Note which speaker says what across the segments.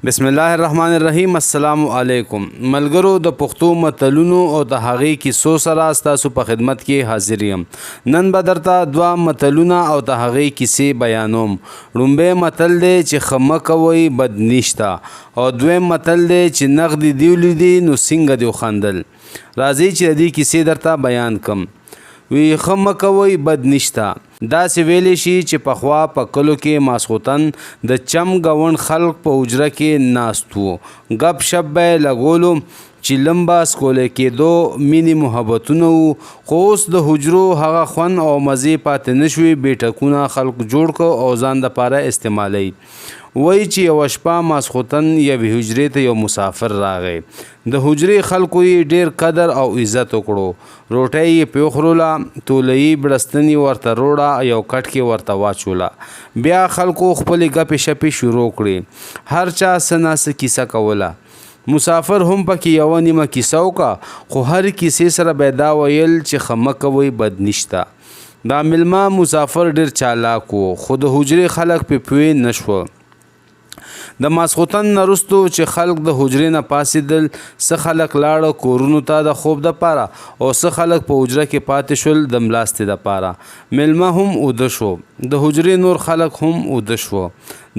Speaker 1: بسم الله الرحمن الرحیم. السلام علیکم ملګرو. د پښتو متلونو او د هغې کیسو سره ستاسو په خدمت کې حاضر یم. نن به درته دوه متلونه او د هغې کیسې بیانوم. لومبی متل دی چې ښه مه کوئ بد نشته، او دویم متل دی چې نغدې دې ولیدي نو څنګه دې وخندل. راځئ چې د دې کیسې درته بیان کړم. وی ښه مه کوئ بد نشته. داسې ویلی شي چې پخوا په کلو کې ماسخوتن د چم ګاونډ خلق په حجره کې ناست وو. ګپ شپ به یې لګولو چې لمبه سکولی کېدو مینې محبتونه وو. خو اوس د حجرو هغه خوند او مزې پاتې نه شوې. بیټکونه خلق جوړ کړو او ځان دپاره استعمالوي. وایي چې یوه شپه ماسخوتن یوې حجرې ته یو مسافر راغی. د حجرې خلکو یې ډېر قدر او عزت وکړو. روټۍ یې پرې وخوړله، تولهیي بړستن یې ورته روړه، یو کټ کې ورته واچوله. بیا خلکو خپلې ګپې شپې شروع کړې. هر چا څه ناڅه کیسه کوله. مسافر هم پکې یوه نیمه کیسه وکړه، خو هر کیسې سره به یې دا ویل چې ښه مه کوئ بد نشته. دا میلمه مسافر ډېر چالاک و، خو د حجرې خلک پرې پوه نه شوه. د ماسخوتن نه وروستو چې خلک د حجرې نه پاڅېدل، څه خلک لاړه کورونو ته د خوب دپاره، او څه خلک په حجره کې پاتې شول د ملاستې دپاره. میلمه هم اوده شو، د حجرې نور خلک هم اوده شوه.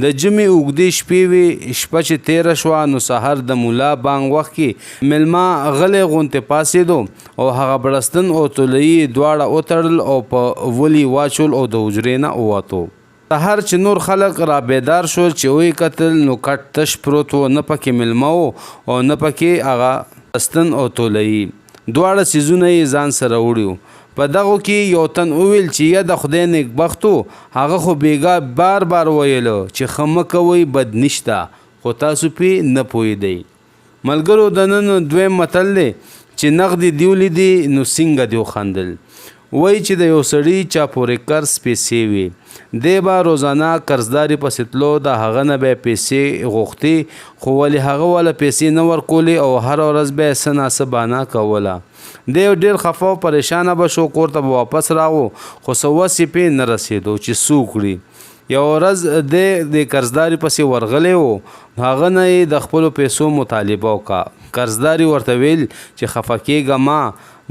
Speaker 1: د ژمي اوږدې شپې وې. شپه چې تېره شوه نو سهار د ملا بانګ وخت کې میلمه غلی غوندې پاڅېدو او هغه بړستن او تولهیي دواړه وتړل او په ولي واچول او د حجرې نه ووتو. سهار چې نور خلک را بیدار شول چې ویې کتل نو کټ تش پروت و، نه پکې میلمه و او نه پکې هغه بړستن او تولهیي. دواړه څیزونه یې ځان سره وړي وو. په دغو کې یو تن وویل چې یا د خدای نیکبختو، هغه خو بېګا بار بار ویلو چې ښه مه کوئ بد نشته، خو تاسو پرې نه پوهېدئ. ملګرو، د نن دویم متل دی چې نغدې دې ولیدي نو څنګه دې وخندل. وایي چې د یو سړي چا پورې قرض پیسې وي. دی به روزانه قرضداري پسې تلو، د هغه نه به یې پیسې غوښتې، خو ولې هغه والا پیسې نه ورکولې او هره ورځ به یې څه ناڅه بهانه کوله. دی ډېر خفه او پریشانه به شو. کور ته به واپس راغو، خو څه وس یې پرې نه رسېدو چې څه وکړي. یوه ورځ دی د قرضداري پسې ورغلی و. هغه نه یې د خپلو پیسو مطالبه وکړه. قرضداري ورته ویل چې خفه کېږه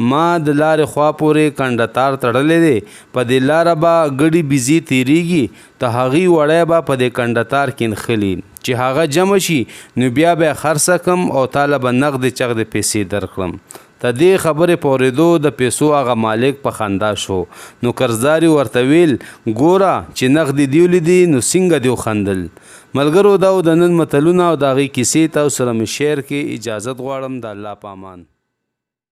Speaker 1: ما د لارې خوا پورې کنډتار تړلی دی. په دې لاره به ګډې بیزې تېرېږي، د هغې وړی به په دې کنډتار کې نښلي. چې هغه جمع شي نو بیا به یې خرڅه کړم او تاله به نغدې چغدې پیسې درکړم. د دې خبرې په اورېدو د پیسو هغه مالک په خندا شو. نو قرضداري ورته ویل ګوره چې نغدې دې ولیدي نو څنګه دې وخندل. ملګرو، دا د نن متلونه او د هغې کیسې تاسو سره مې شیر کې اجازت غواړم. د الله په امان.